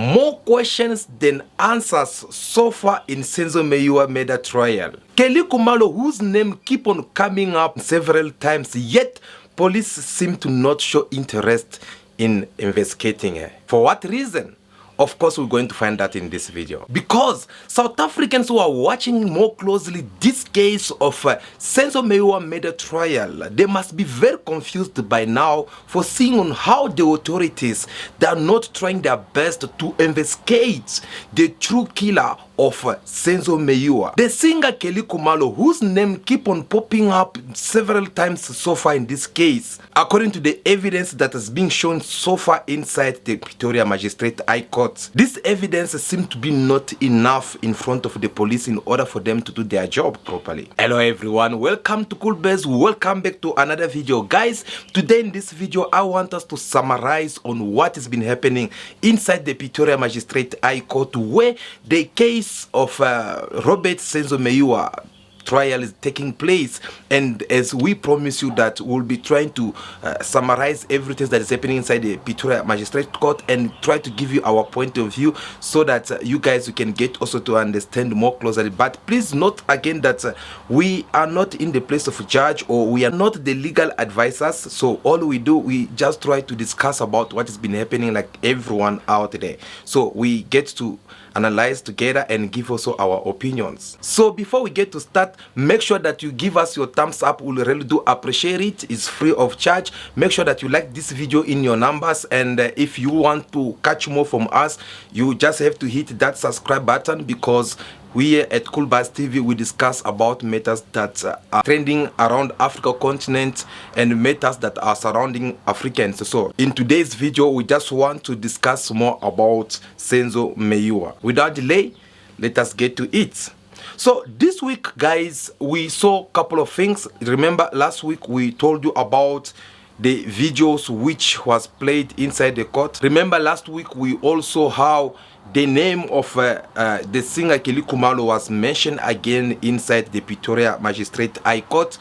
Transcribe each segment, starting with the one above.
More questions than answers so far in Senzo Meyiwa murder trial. Khumalo, whose name keep on coming up several times, yet police seem to not show interest in investigating her. For what reason? Of course, we're going to find that in this video. Because South Africans who are watching more closely this case of Senzo Meyiwa murder trial, they must be very confused by now for seeing on how the authorities, they are not trying their best to investigate the true killer of Senzo Meyiwa. The singer Khumalo, whose name keep on popping up several times so far in this case, according to the evidence that has been shown so far inside the Pretoria Magistrate High Court, this evidence seems to be not enough in front of the police in order for them to do their job properly. Hello everyone, welcome to Cool Base, welcome back to another video. Guys, today in this video I want us to summarize on what has been happening inside the Pretoria Magistrate High Court, where the case of Robert Senzo Meyiwa trial is taking place, and as we promise you that we'll be trying to summarize everything that is happening inside the Pretoria Magistrate Court and try to give you our point of view so that you guys can get also to understand more closely. But please note again that we are not in the place of a judge, or we are not the legal advisors, so all we do, we just try to discuss about what has been happening like everyone out there, so we get to analyze together and give also our opinions. So before we get to start, make sure that you give us your thumbs up. We'll really do appreciate it. It's free of charge. Make sure that you like this video in your numbers, and if you want to catch more from us, you just have to hit that subscribe button, because we here at Cool Base TV, we discuss about matters that are trending around Africa continent and matters that are surrounding Africans. So in today's video, we just want to discuss more about Senzo Meyiwa. Without delay, let us get to it. So this week, guys, we saw a couple of things. Remember last week we told you about the videos which was played inside the court. Remember last week we also how the name of the singer Khumalo was mentioned again inside the Pretoria Magistrate High Court,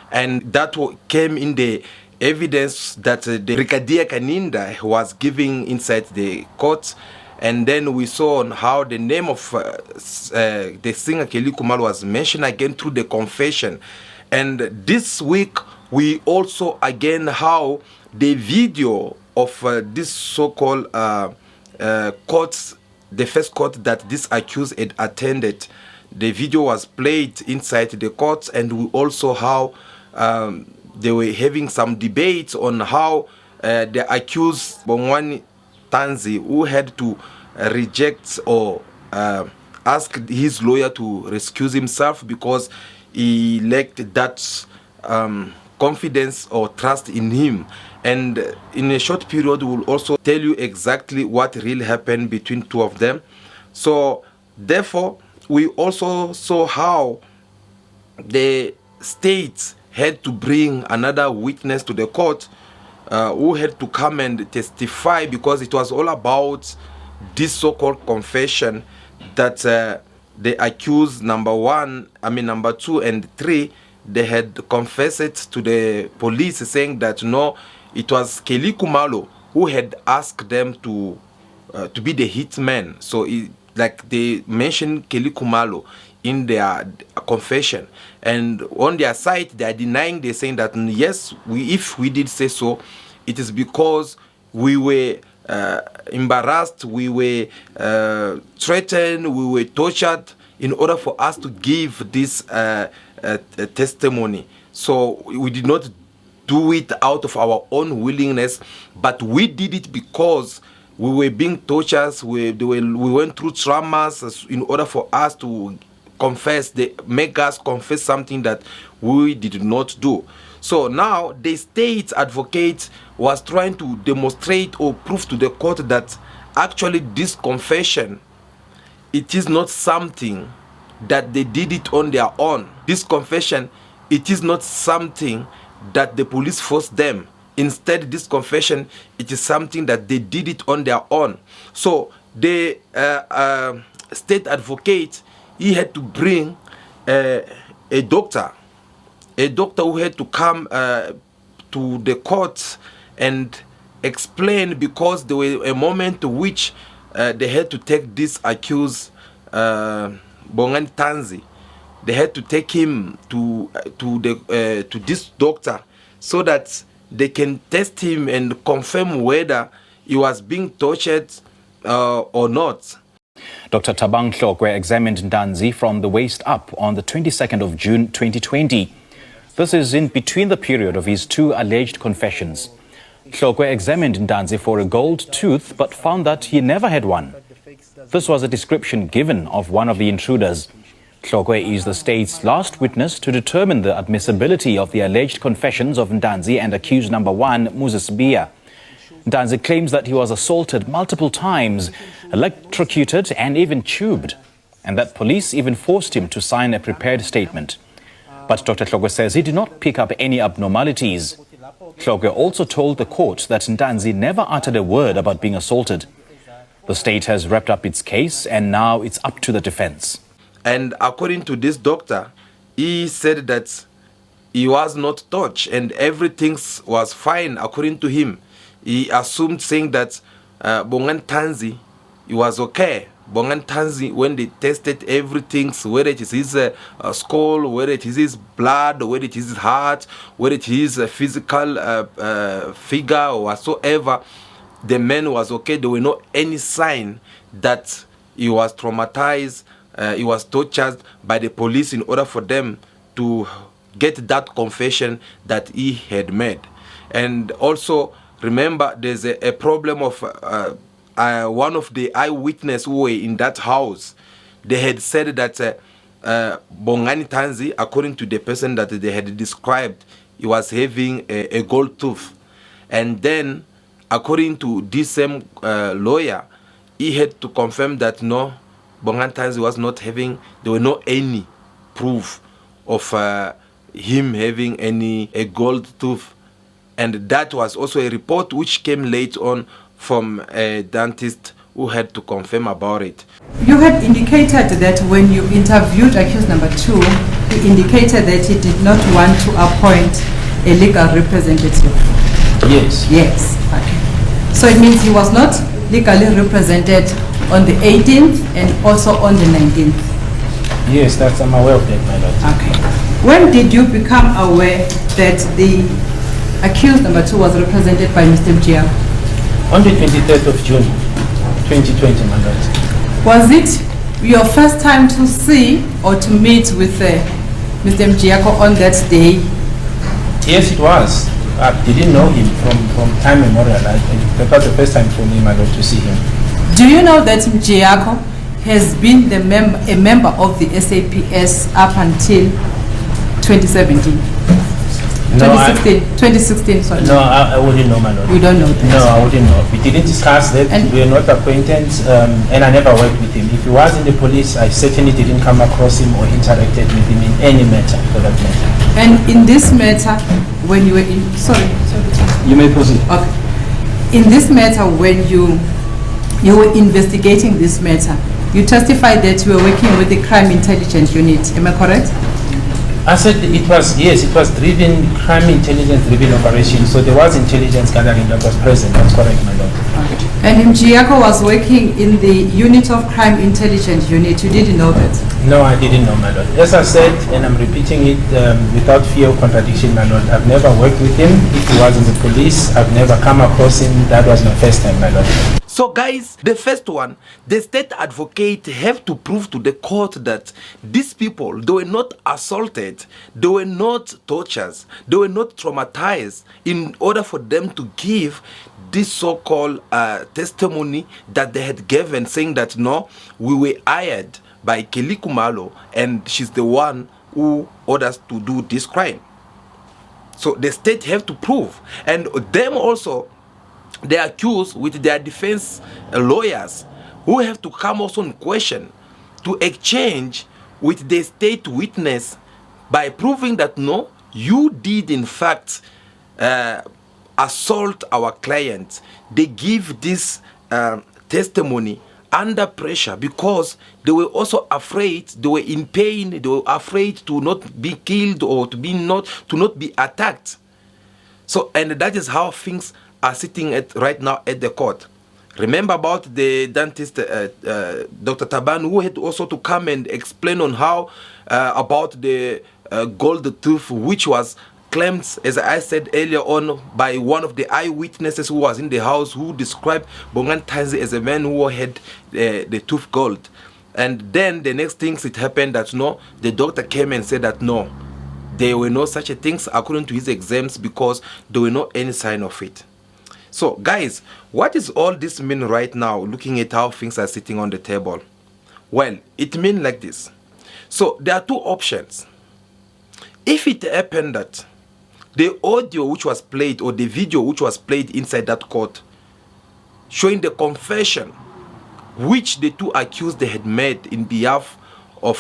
and that came in the evidence that the Brigadier Gininda was giving inside the court. And then we saw on how the name of the singer Khumalo was mentioned again through the confession. And this week we also again how the video of this so-called court, the first court that this accused had attended, the video was played inside the court, and we also how they were having some debates on how the accused Bongwani Tanzi, who had to reject or ask his lawyer to excuse himself because he lacked that confidence or trust in him. And in a short period we'll also tell you exactly what really happened between two of them. So therefore we also saw how the state had to bring another witness to the court who had to come and testify, because it was all about this so-called confession that the accused number 2 and 3, they had confessed it to the police, saying that no, it was Khumalo who had asked them to be the hitman. So like they mentioned Khumalo in their confession, and on their side they are denying. They're saying that yes, if we did say so, it is because we were embarrassed, we were threatened, we were tortured in order for us to give this testimony. So we did not do it out of our own willingness, but we did it because we were being tortured. We went through traumas in order for us to confess. They make us confess something that we did not do. So now the state advocate was trying to demonstrate or prove to the court that actually this confession, it is not something that they did it on their own. This confession, it is not something that the police forced them. Instead, this confession, it is something that they did it on their own. So the state advocate, he had to bring a doctor who had to come to the court and explain, because there was a moment which they had to take this accused Bongani Tanzi. They had to take him to this doctor so that they can test him and confirm whether he was being tortured or not. Dr. Thabang Hlokwe examined Ntanzi from the waist up on the 22nd of June 2020. This is in between the period of his two alleged confessions. Hlokwe examined Ntanzi for a gold tooth but found that he never had one. This was a description given of one of the intruders. Hlokwe is the state's last witness to determine the admissibility of the alleged confessions of Ntanzi and accused number 1, Moses Bia. Ntanzi claims that he was assaulted multiple times, electrocuted and even tubed, and that police even forced him to sign a prepared statement. But Dr. Hlokwe says he did not pick up any abnormalities. Hlokwe also told the court that Ntanzi never uttered a word about being assaulted. The state has wrapped up its case and now it's up to the defense. And according to this doctor, he said that he was not touched and everything was fine according to him. He assumed saying that Bongani Tanzi, he was okay. Bongani Tanzi, when they tested everything, whether it is his skull, whether it is his blood, whether it is his heart, whether it is a physical figure or whatsoever, the man was okay. There were no any sign that he was traumatized, he was tortured by the police in order for them to get that confession that he had made. And also, remember, there's a problem of one of the eyewitnesses who were in that house. They had said that Bongani Tanzi, according to the person that they had described, he was having a gold tooth. And then, according to this same lawyer, he had to confirm that no, Bongani Tanzi was not having, there were no any proof of him having a gold tooth. And that was also a report which came late on from a dentist who had to confirm about it. You had indicated that when you interviewed accused number 2, he indicated that he did not want to appoint a legal representative. Yes. Yes. Okay. So it means he was not legally represented on the 18th and also on the 19th. Yes, I'm aware of that, my lord. Okay. When did you become aware that the accused number 2 was represented by Mr. Mjia? On the 23rd of June, 2020, my lord. Was it your first time to see or to meet with Mr. Mjiako on that day? Yes, it was. I didn't know him from time immemorial. That was the first time for me, my lord, to see him. Do you know that Mjiako has been a member of the SAPS up until 2017? No, 2016, sorry. No, I wouldn't know, my lord. You don't know that? No, I wouldn't know. We didn't discuss that. We are not acquainted, and I never worked with him. If he was in the police, I certainly didn't come across him or interacted with him in any matter, for that matter. And in this matter, when you were in... Sorry. You may proceed. Okay. In this matter, when you were investigating this matter, you testified that you were working with the Crime Intelligence Unit. Am I correct? I said it was driven, crime intelligence driven operation, so there was intelligence gathering that was present. That's correct, my lord. Okay. And Mjiako was working in the Unit of Crime Intelligence Unit. You didn't know that? No, I didn't know, my lord. As I said, and I'm repeating it without fear of contradiction, my lord, I've never worked with him. If he was in the police, I've never come across him. That was my first time, my lord. So guys, the first one, the state advocate have to prove to the court that these people, they were not assaulted, they were not tortured, they were not traumatized in order for them to give this so-called testimony that they had given, saying that no, we were hired by Khumalo and she's the one who ordered us to do this crime. So the state have to prove, and them also, they are accused with their defense lawyers who have to come also in question to exchange with the state witness by proving that no, you did in fact assault our client. They give this testimony under pressure because they were also afraid, they were in pain, they were afraid to not be killed or to not be attacked. So, and that is how things are sitting right now at the court. Remember about the dentist, Dr. Taban, who had also to come and explain on how about the gold tooth, which was claimed, as I said earlier on, by one of the eyewitnesses who was in the house, who described Bongan Tanzi as a man who had the tooth gold. And then the next things it happened that no, the doctor came and said that no, there were no such things according to his exams because there were no any sign of it. So guys, what does all this mean right now, looking at how things are sitting on the table? Well, it means like this. So there are two options. If it happened that the audio which was played or the video which was played inside that court showing the confession which the two accused they had made in behalf of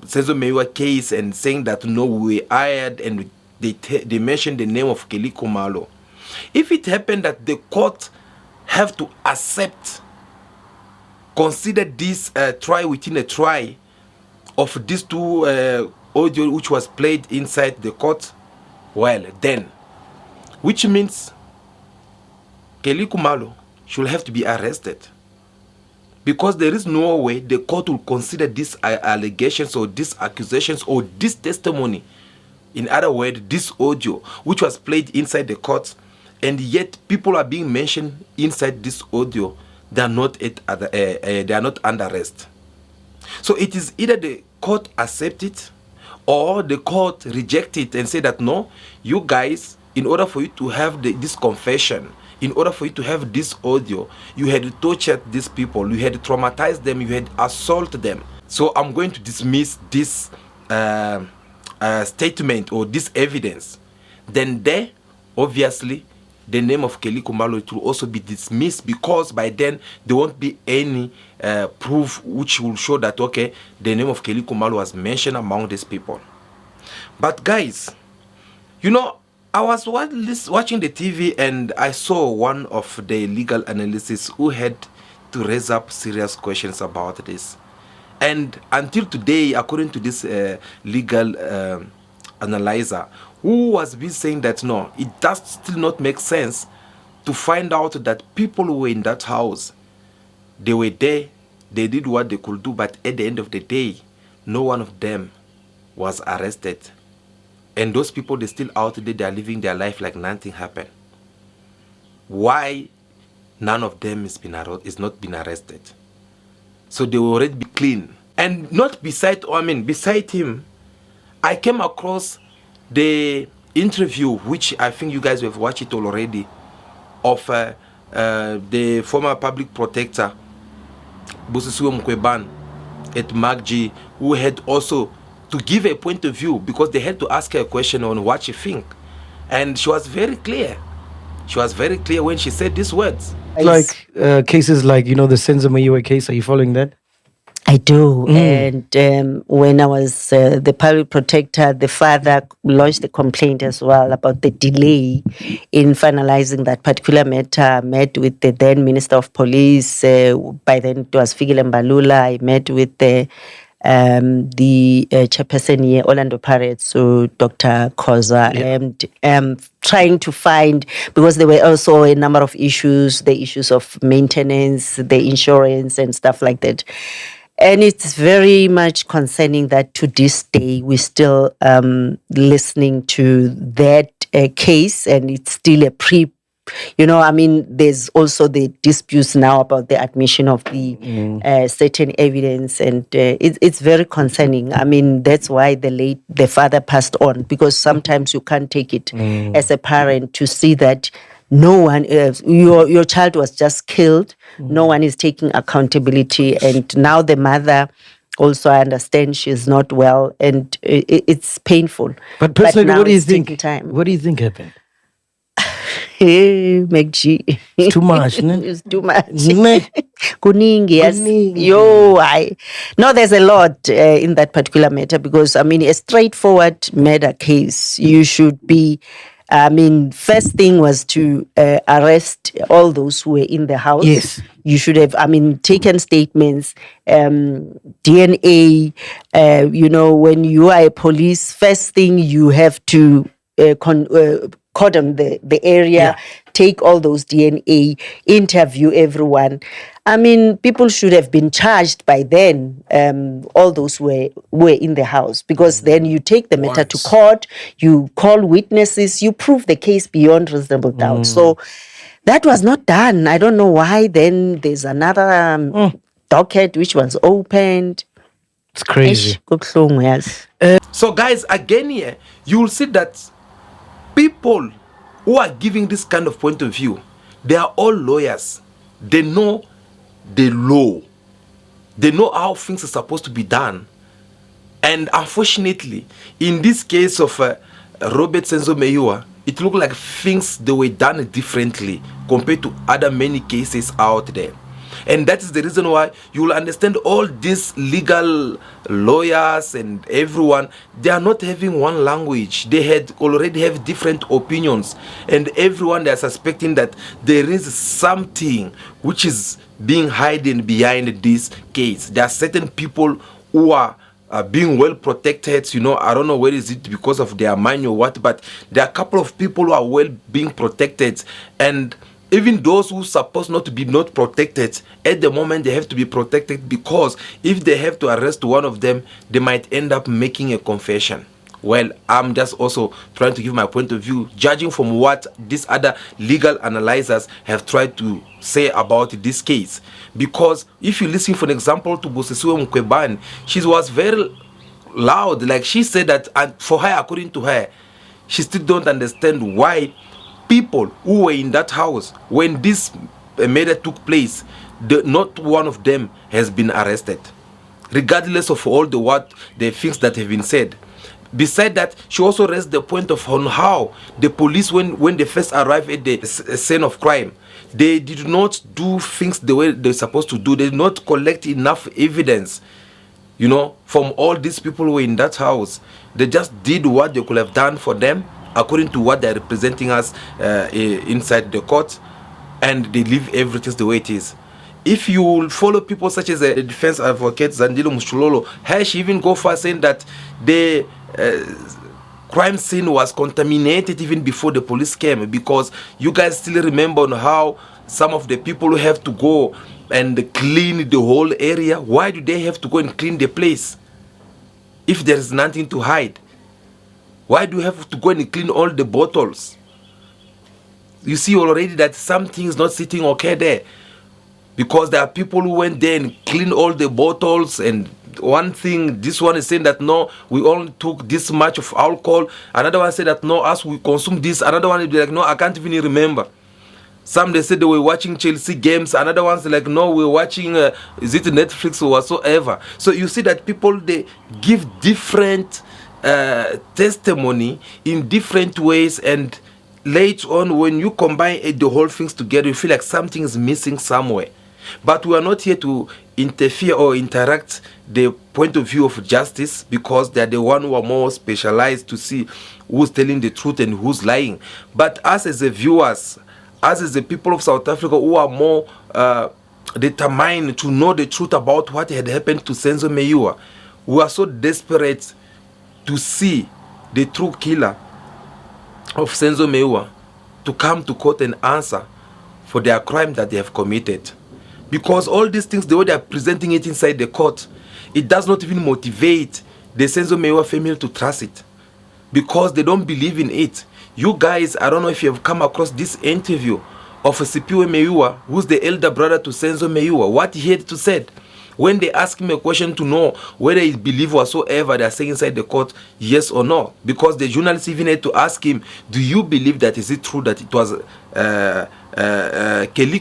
senzo Meyiwa case, and saying that no, we were hired, and they mentioned the name of Kelly Khumalo. If it happened that the court have to accept, consider this try within a try of these two audio which was played inside the court, well then, which means Kelly Khumalo should have to be arrested, because there is no way the court will consider these allegations or these accusations or this testimony, in other words, this audio which was played inside the court, and yet people are being mentioned inside this audio. They are not under arrest. So it is either the court accept it or the court reject it and say that no, you guys, in order for you to have this confession, in order for you to have this audio, you had tortured these people, you had traumatized them, you had assaulted them. So I'm going to dismiss this statement or this evidence. Then there, obviously, the name of Kelly Khumalo will also be dismissed, because by then there won't be any proof which will show that, okay, the name of Kelly Khumalo was mentioned among these people. But guys, you know, I was watching the TV and I saw one of the legal analysts who had to raise up serious questions about this. And until today, according to this legal analyzer, who was been saying that no, it does still not make sense to find out that people who were in that house, they were there, they did what they could do, but at the end of the day, no one of them was arrested. And those people, they're still out there, they are living their life like nothing happened. Why none of them is not been arrested? So they will already be clean. And not beside him, I came across the interview, which I think you guys have watched it already, of the former public protector, Busisiwe Mkweban at MAGG, who had also to give a point of view, because they had to ask her a question on what she think. And she was very clear. She was very clear when she said these words. Like cases like, you know, the senzo Meyiwa case, are you following that? I do. And when I was the public protector, the father lodged a complaint as well about the delay in finalizing that particular matter. I met with the then Minister of Police. By then it was Fikile Mbalula. I met with the chairperson here, Orlando Pirates, so Dr. Khoza, and trying to find, because there were also a number of issues, the issues of maintenance, the insurance and stuff like that. And it's very much concerning that to this day, we're still listening to that case, and it's still a there's also the disputes now about the admission of the certain evidence, and it's very concerning. I mean, that's why the father passed on, because sometimes you can't take it as a parent to see that no one, your child was just killed. No one is taking accountability. And now the mother also, I understand she's not well, and it's painful. But personally, now what do you it's think? taking time. What do you think happened? Hey, Megji. It's too much, no? It's too much. Ne? Kuningi, yes. Kuningi. No, there's a lot in that particular matter, because, I mean, a straightforward murder case, you should be, first thing was to arrest all those who were in the house. Yes. You should have, taken statements, DNA, when you are a police, first thing you have to cordon the area, take all those DNA, interview everyone. I mean, people should have been charged by then, all those were in the house, because then you take the matter to court, you call witnesses, you prove the case beyond reasonable doubt. So that was not done. I don't know why. Then there's another docket which was opened. It's crazy. Yes. So guys, again here, you will see that people who are giving this kind of point of view, they are all lawyers. They know the law. They know how things are supposed to be done. And unfortunately, in this case of Robert Senzo Meyiwa, it looked like things they were done differently compared to other many cases out there. And that is the reason why you will understand all these legal lawyers and everyone, they are not having one language. They had already have different opinions. And everyone, they are suspecting that there is something which is being hidden behind this case. There are certain people who are being well protected. You know, I don't know where is it because of their mind or what, but there are a couple of people who are well being protected, and even those who supposed not to be not protected, at the moment they have to be protected, because if they have to arrest one of them, they might end up making a confession. Well, I'm just also trying to give my point of view, judging from what these other legal analyzers have tried to say about this case. Because if you listen, for an example, to Bosisiwe Mkhwebane, she was very loud. Like she said that, and for her, according to her, she still don't understand why people who were in that house when this murder took place, not one of them has been arrested, regardless of all the things that have been said. Beside that, she also raised the point of on how the police, when they first arrived at the scene of crime, they did not do things the way they're supposed to do. They did not collect enough evidence, you know, from all these people who were in that house. They just did what they could have done for them, according to what they're representing us inside the court, and they leave everything the way it is. If you follow people such as the defense advocate Zandile Mushulolo, her, she even go far saying that the crime scene was contaminated even before the police came, because you guys still remember on how some of the people who have to go and clean the whole area, why do they have to go and clean the place if there is nothing to hide? Why do you have to go and clean all the bottles? You see already that something is not sitting okay there, because there are people who went there and cleaned all the bottles. And one thing, this one is saying that no, we only took this much of alcohol. Another one said that no, us we consume this. Another one will be like, no, I can't even remember. Some they said they were watching Chelsea games. Another one's like, no, we're watching is it Netflix or whatsoever. So you see that people, they give different testimony in different ways, and later on when you combine the whole things together, you feel like something is missing somewhere. But we are not here to interfere or interact the point of view of justice, because they are the one who are more specialized to see who's telling the truth and who's lying. But us as the viewers, us as the people of South Africa who are more determined to know the truth about what had happened to Senzo Meyiwa, we are so desperate to see the true killer of Senzo Meyiwa to come to court and answer for their crime that they have committed. Because all these things, the way they are presenting it inside the court, it does not even motivate the Senzo Meyiwa family to trust it, because they don't believe in it. You guys, I don't know if you have come across this interview of Sipiwe Meyiwa, who's the elder brother to Senzo Meyiwa, what he had to say. When they ask him a question to know whether he believes whatsoever they are saying inside the court, yes or no. Because the journalist even had to ask him, do you believe that, is it true that it was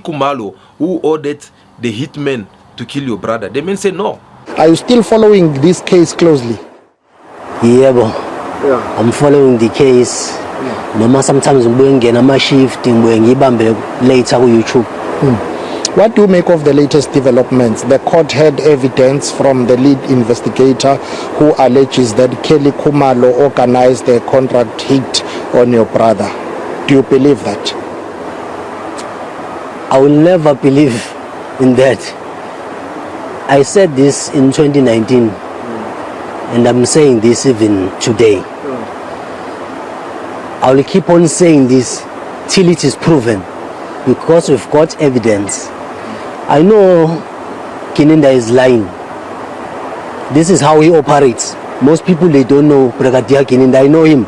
Khumalo who ordered the hitman to kill your brother? The man said no. Are you still following this case closely? Yeah, I'm following the case. Noma sometimes ngibengena ama shift ngibambe later ku YouTube. What do you make of the latest developments? The court had evidence from the lead investigator who alleges that Khumalo organized the contract hit on your brother. Do you believe that? I will never believe in that. I said this in 2019, and I'm saying this even today. I will keep on saying this till it is proven, because we've got evidence. I know Gininda is lying. This is how he operates. Most people, they don't know Brigadier Gininda. I know him.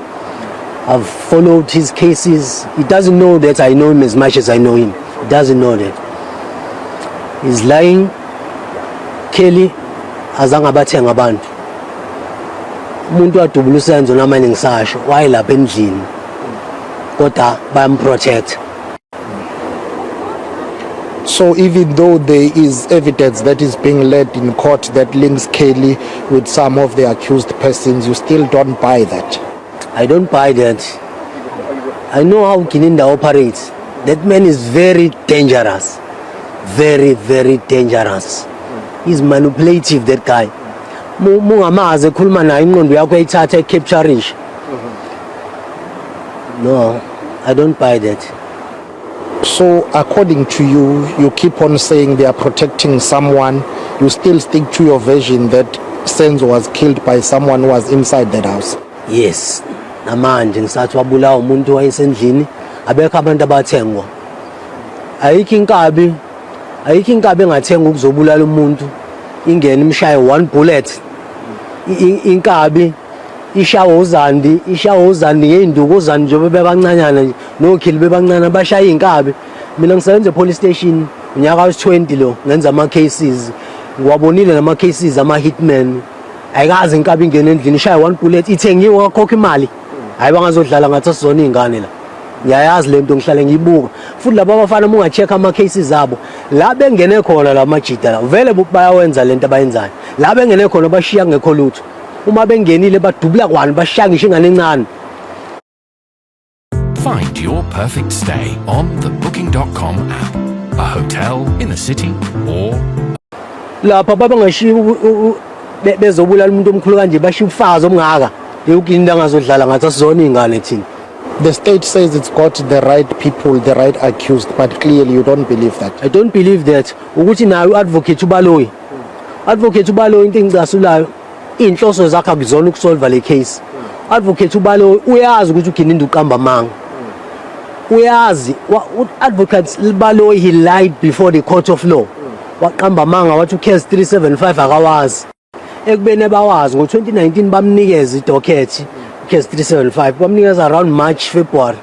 I've followed his cases. He doesn't know that I know him as much as I know him. He doesn't know that. He's lying. Kelly azange abathenga abantu. Umuntu wadubula usenzo namanje ngisasho wayelapha endlini. Kodwa bayamprotect. So even though there is evidence that is being led in court that links Kelly with some of the accused persons, you still don't buy that? I don't buy that. I know how Gininda operates. That man is very dangerous. Very, very dangerous. He's manipulative, that guy. Mungamaze khuluma naye ingqondo yakho ayithatha captureish. No, I don't buy that. So according to you, you keep on saying they are protecting someone. You still stick to your version that Senzo was killed by someone who was inside that house? Yes. Namanje ngisathi wabulawa umuntu wayesendlini abekho abantu abathengwa. Ayikho inkabi engathenga ukuzobulala umuntu ingene imshaye one bullet. Inkabi ishawa uzandi ngeinduku uzandi njengoba bebancanyana nokhili bebancane bashaya inkabi. Mina ngisebenza police station unyaka wa20 lo ngenza ama cases. Ngiwabonile nama cases ama Hitman. Ayikazi inkabi ingene endlini ishaya one bullet ithengiwe wakhokha imali. Hayi bangazodlala ngathi sizona izingane la. Ngiyayazi lento ngihlale ngiyibuka. Futhi laba abafana mungacheck ama cases zabo. La bengene khona la majida la. Vele bayawenza lento abayenzayo. La bengene khona bashiya ngekho lutho. Uma bengenile badubula kwani bashiya ngisho ingane encane. Find your perfect stay on the booking.com app. A hotel in the city or Lapha babangashiya bezobulala umuntu omkhulu kanje bashiya ufazi omngaka. Ugininda ngazodlala ngathi asizona izingane thina. The state says it's got the right people, the right accused, but clearly you don't believe that. I don't believe that. Ukuthi nayo advocate ubaloyi. Advocate ubaloyi into engicasulayo inhloso zakhe akuzona ukusolve le case. Advocate ubaloyi uyazi ukuthi uGininda uqamba manga. Uyazi advocate ubaloyi he lied before the court of law. Waqamba manga wathi case 375 akawazi. Ekubene bawazi ngo2019 bamnikeza idocket case 375 bamnikeza around March February.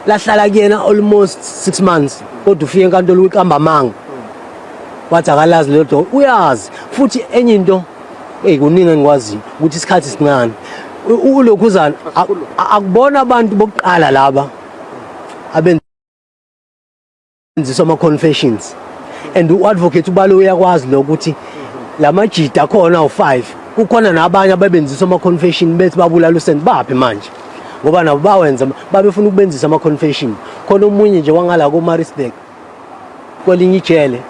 Lahlala kuyena almost 6 months kodwa ufike enkantolo uqamba manga. Wathi akalazi lo do uyazi futhi enye into kuningi engikwazi ukuthi isikhathi sincane. Ulokhuzana akubona abantu bokuqala laba abenzisa ama confessions and uadvocate ubalo uyakwazi lokuthi lamajida khona u5 kukhona nabanye ababenzisa ama confession bethi babulala uSenzo baphi manje ngoba nabo bawenza babefuna ukubenzisa ama confession khona umunye nje wangala ko Marisburg kwelinye ijele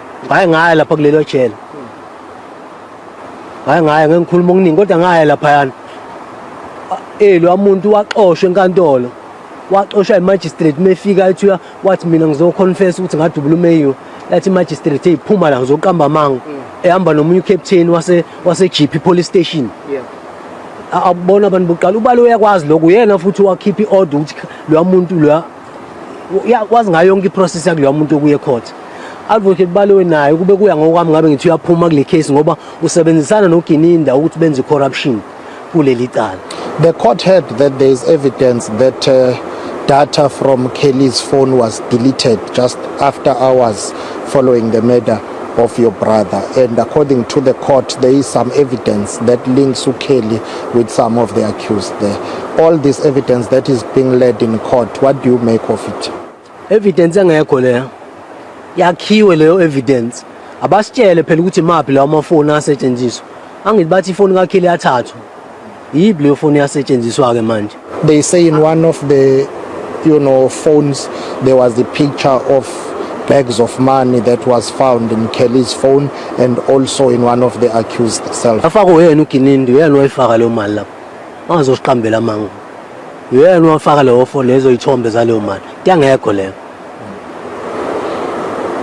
ngaya lapha kulelo jele ngaya ngikhuluma okuningi kodwa ngaya lapha yana lo umuntu waxoshwa enkantolo waxoshwa imagistrate mefika ethi wathi mina ngizoconfess ukuthi ngadubula uMeyiwa lathi magistrate eyiphuma la ngizoqamba manga ehamba nomunye captain wase GP police station abona abantu boqala ubalo uyakwazi lokho uyena futhi wakhipha iorder ukuthi lo muntu lo yakwazi ngayo yonke iprocess yakulo muntu okuye court. Advocate balo naye kube kuya ngokwami ngabe ngithi uyaphuma kule case ngoba usebenzisana noGininda ukuthi benze corruption kuleli cala. The court heard that there is evidence that data from Kelly's phone was deleted just after hours following the murder of your brother, and according to the court there is some evidence that links Kelly with some of the accused there. All this evidence that is being led in court, what do you make of it? Evidence engekho leyo yakhiwe leyo evidence abasitshele phela ukuthi maphi lawo amafoni asetshenziswa angithi bathi ifoni kaKelly yathathwa yibi leyo foni yasetshenziswa ke manje. They say in one of the phones there was the picture of bags of money that was found in Kelly's phone and also in one of the accused cell. Afaka uyena uGininda uyena wayifaka leyo mali lapha angazosiqambela manga uyena wafaka leyo phone lezo ithombe zaleyo mali kuyangekho leyo.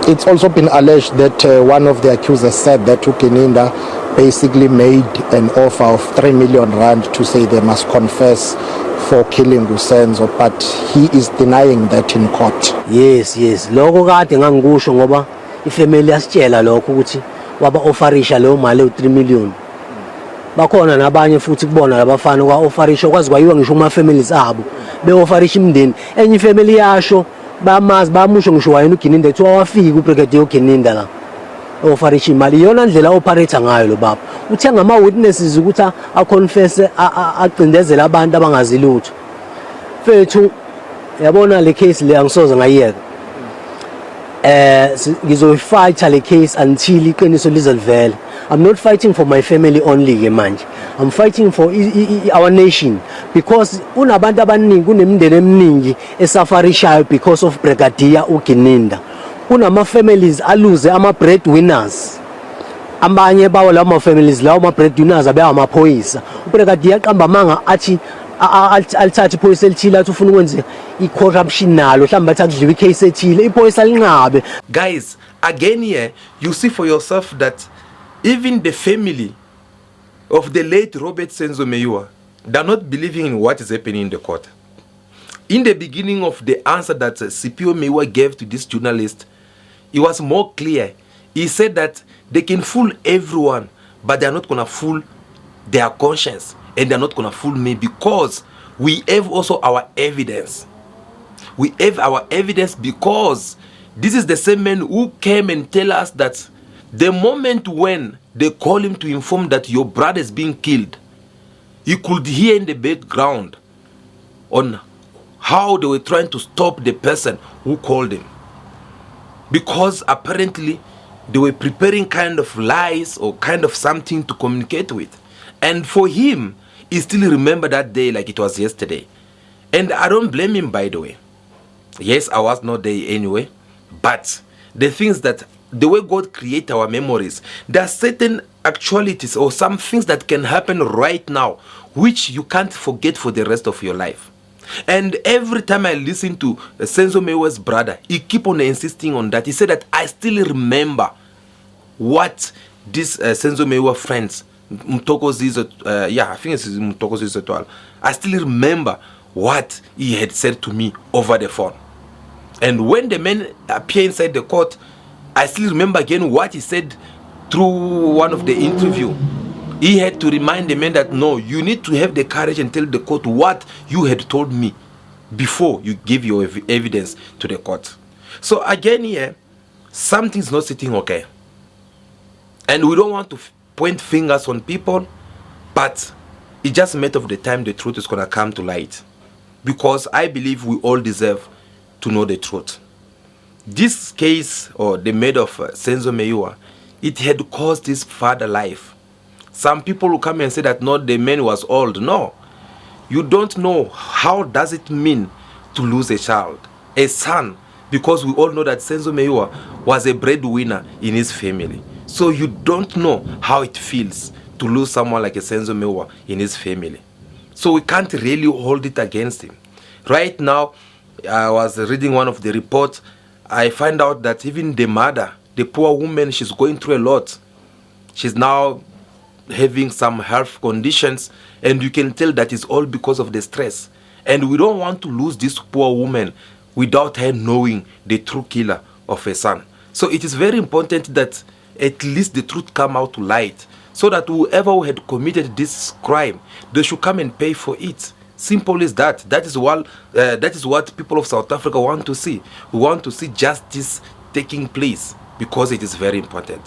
It's also been alleged that one of the accusers said that Gininda basically made an offer of 3 million rand to say they must confess for killing Senzo, but he is denying that in court. Yes, lokho kade ngangikusho ngoba ifamily yasitshela lokho ukuthi waba offerisha leyo mali u3 million. Bakhona nabanye futhi kubona labafana kwa offerisha kwazi kwayiwa ngisho kuma families abo be offerisha imndeni enye ifamily yasho bamazi bamusho ngisho wayena uGininda ethi wafika uBrigadier Gininda la offerisha imali iyona ndlela operate ngayo lo baba uthenga ama witnesses ukuthi aconfess aqindezela abantu abangazi lutho fethu yabona le case le angisoze ngayiyeka ngizofight le case until iqiniso lizolivela. I'm not fighting for my family only ke manje. I'm fighting for our nation because unabantu abaningi kunemindeni eminingi esafarishayo because of Brigadier uGininda. Kunama families aluze ama breadwinners. Abanye bawo lawo families lawo ma breadwinners abe amaphoyisa. uBrigadier aqamba manga athi alithatha iphoyisa elithile athi ufuna ukwenza i-corruption nalo mhlawumbe bathi akudliwe icase ethile iphoyisa linqabe. Guys, again here, you see for yourself that even the family of the late Robert Senzo Meyiwa, they're not believing in what is happening in the court. In the beginning of the answer that CPO Meyiwa gave to this journalist, it was more clear. He said that they can fool everyone, but they're not going to fool their conscience, and they're not going to fool me because we have also our evidence. We have our evidence because this is the same man who came and tell us that the moment when they call him to inform that your brother is being killed, he could hear in the background on how they were trying to stop the person who called him. Because apparently they were preparing kind of lies or kind of something to communicate with. And for him, he still remember that day like it was yesterday. And I don't blame him, by the way. Yes, I was not there anyway. But the things that the way God create our memories, there are certain actualities or some things that can happen right now which you can't forget for the rest of your life. And every time I listen to Senzo Meyiwa's brother, he keep on insisting on that. He said that I still remember what this Senzo Meyiwa friends, I think it's Mtoko Zizo, I still remember what he had said to me over the phone. And when the men appear inside the court, I still remember again what he said through one of the interview. He had to remind the men that no, you need to have the courage and tell the court what you had told me before you give your evidence to the court. So again here, something's not sitting okay. And we don't want to point fingers on people, but it's just a matter of the time the truth is going to come to light. Because I believe we all deserve to know the truth. This case, or the murder of Senzo Meyiwa, it had cost his father life. Some people will come and say that no, the man was old. No, you don't know how does it mean to lose a child, a son, because we all know that Senzo Meyiwa was a breadwinner in his family. So you don't know how it feels to lose someone like a Senzo Meyiwa in his family. So we can't really hold it against him. Right now, I was reading one of the reports. I find out that even the mother, the poor woman, she's going through a lot. She's now having some health conditions, and you can tell that it's all because of the stress. And we don't want to lose this poor woman without her knowing the true killer of her son. So it is very important that at least the truth come out to light, so that whoever had committed this crime, they should come and pay for it. Simple as that. That is what people of South Africa want to see. We want to see justice taking place because it is very important.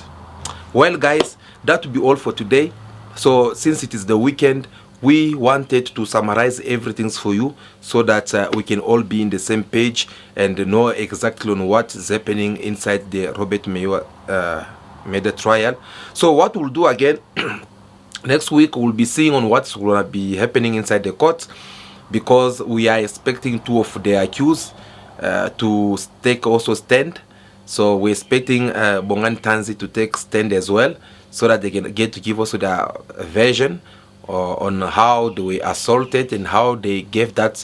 Well, guys, that will be all for today. So since it is the weekend, we wanted to summarize everything for you so that we can all be in the same page and know exactly on what is happening inside the Robert Meyiwa murder trial. So what we'll do again, next week we'll be seeing on what's going to be happening inside the court, because we are expecting two of the accused to take also stand. So we're expecting Bongan Tanzi to take stand as well, so that they can get to give us their version on how they were assaulted and how they gave that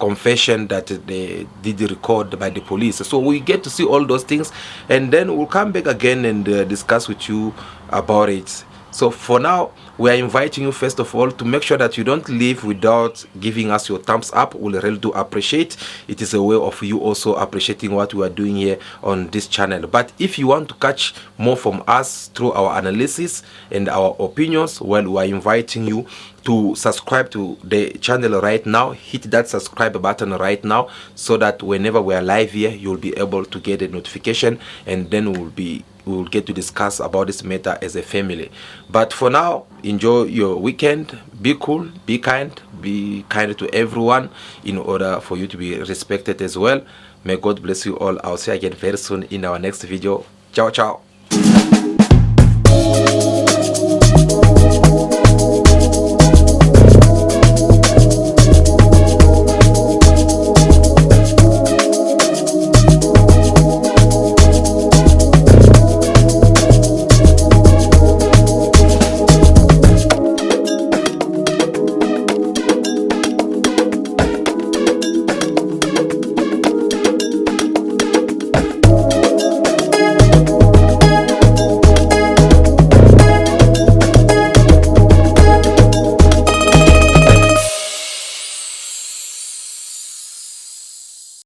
confession that they did record by the police. So we get to see all those things, and then we'll come back again and discuss with you about it. So for now, we are inviting you first of all to make sure that you don't leave without giving us your thumbs up. We really do appreciate. It is a way of you also appreciating what we are doing here on this channel. But if you want to catch more from us through our analysis and our opinions, well, we are inviting you to subscribe to the channel right now. Hit that subscribe button right now, so that whenever we are live here, you'll be able to get a notification, and then we'll get to discuss about this matter as a family. But for now, enjoy your weekend. Be cool, be kind to everyone, in order for you to be respected as well. May God bless you all. I'll see you again very soon in our next video. Ciao, ciao.